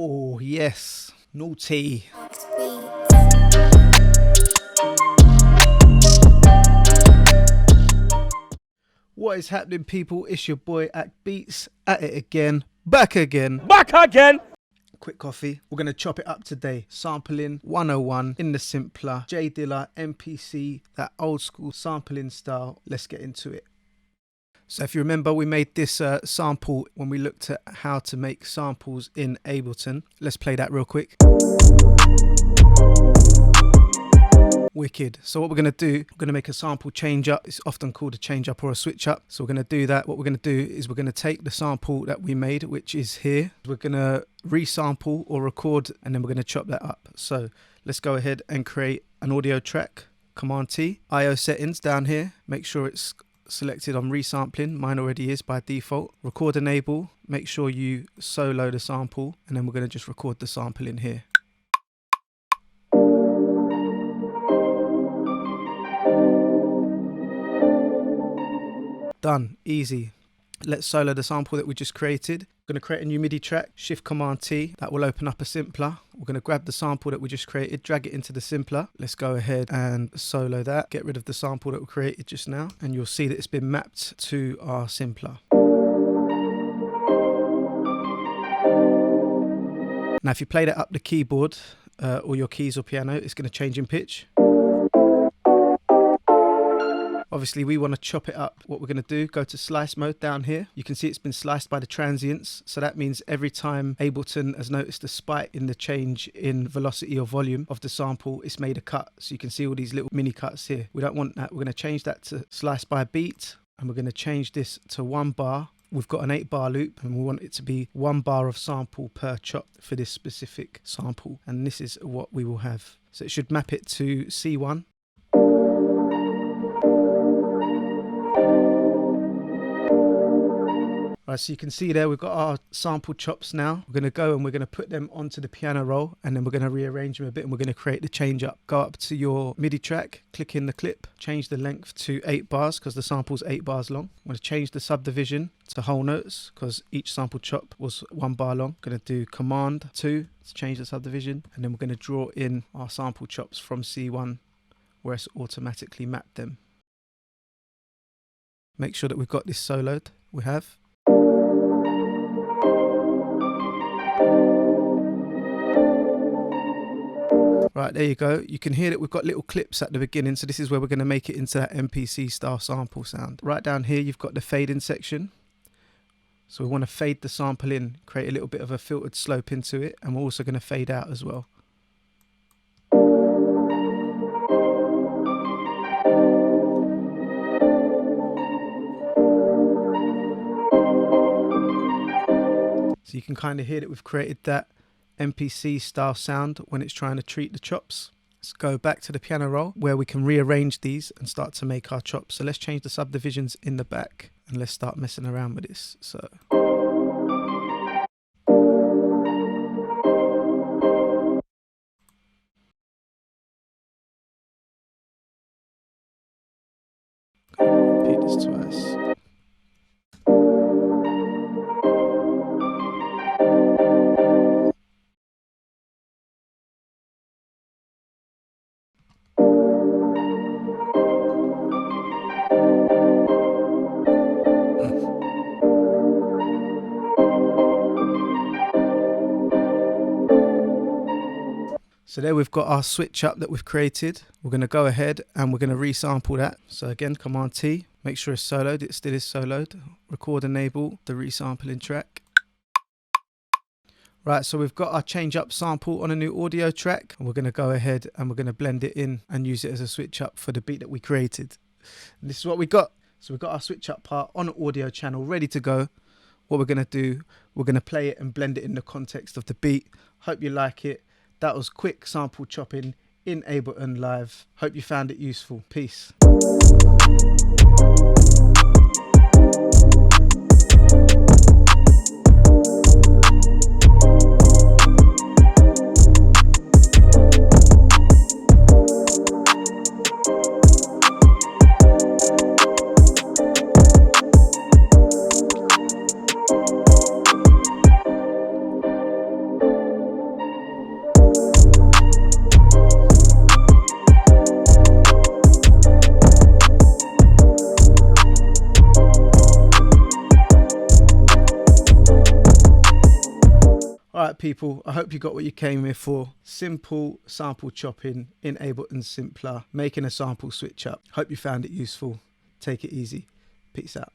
Oh, yes. Naughty. What is happening, people? It's your boy Act Beats, at it again. Back again. Quick coffee. We're going to chop it up today. Sampling 101 in the simpler J Dilla MPC, that old school sampling style. Let's get into it. So if you remember, we made this sample when we looked at how to make samples in Ableton. Let's play that real quick. Wicked. So what we're going to do, we're going to make a sample change up. It's often called a change up or a switch up. So we're going to do that. What we're going to do is we're going to take the sample that we made, which is here. We're going to resample or record, and then we're going to chop that up. So let's go ahead and create an audio track. Command T, IO settings down here. Make sure it's selected on resampling. Mine already is by default. Record enable. Make sure you solo the sample, and then we're going to just record the sample in here. Done. Easy. Let's solo the sample that we just created. We're going to create a new MIDI track. Shift Command T. That will open up a simpler. We're going to grab the sample that we just created, drag it into the simpler. Let's go ahead and solo that. Get rid of the sample that we created just now, and you'll see that it's been mapped to our simpler. Now if you play that up the keyboard or your keys or piano, it's going to change in pitch. Obviously we want to chop it up. What we're going to do, go to slice mode down here. You can see it's been sliced by the transients. So that means every time Ableton has noticed a spike in the change in velocity or volume of the sample, it's made a cut. So you can see all these little mini cuts here. We don't want that. We're going to change that to slice by beat, and we're going to change this to 1 bar. We've got an 8-bar loop, and we want it to be 1 bar of sample per chop for this specific sample. And this is what we will have. So it should map it to C1. Right, so you can see there we've got our sample chops now. We're going to go and we're going to put them onto the piano roll, and then we're going to rearrange them a bit, and we're going to create the change up. Go up to your MIDI track, click in the clip, change the length to 8 bars because the sample's 8 bars long. I'm going to change the subdivision to whole notes because each sample chop was 1 bar long. I'm going to do Command 2 to change the subdivision, and then we're going to draw in our sample chops from C1 where it's automatically mapped them. Make sure that we've got this soloed. We have. Right, there you go. You can hear that we've got little clips at the beginning, so this is where we're going to make it into that MPC style sample sound. Right down here you've got the fade in section. So we want to fade the sample in, create a little bit of a filtered slope into it, and we're also going to fade out as well. So you can kind of hear that we've created that MPC style sound when it's trying to treat the chops. Let's go back to the piano roll where we can rearrange these and start to make our chops. So let's change the subdivisions in the back and let's start messing around with this. So repeat this twice. So there we've got our switch up that we've created. We're going to go ahead and we're going to resample that. So again, Command T, make sure it's soloed. It still is soloed. Record enable the resampling track. Right, so we've got our change up sample on a new audio track. And we're going to go ahead and we're going to blend it in and use it as a switch up for the beat that we created. And this is what we got. So we've got our switch up part on an audio channel ready to go. What we're going to do, we're going to play it and blend it in the context of the beat. Hope you like it. That was quick sample chopping in Ableton Live. Hope you found it useful. Peace. All right, people, I hope you got what you came here for. Simple sample chopping in Ableton Simpler, making a sample switch up. Hope you found it useful. Take it easy. Peace out.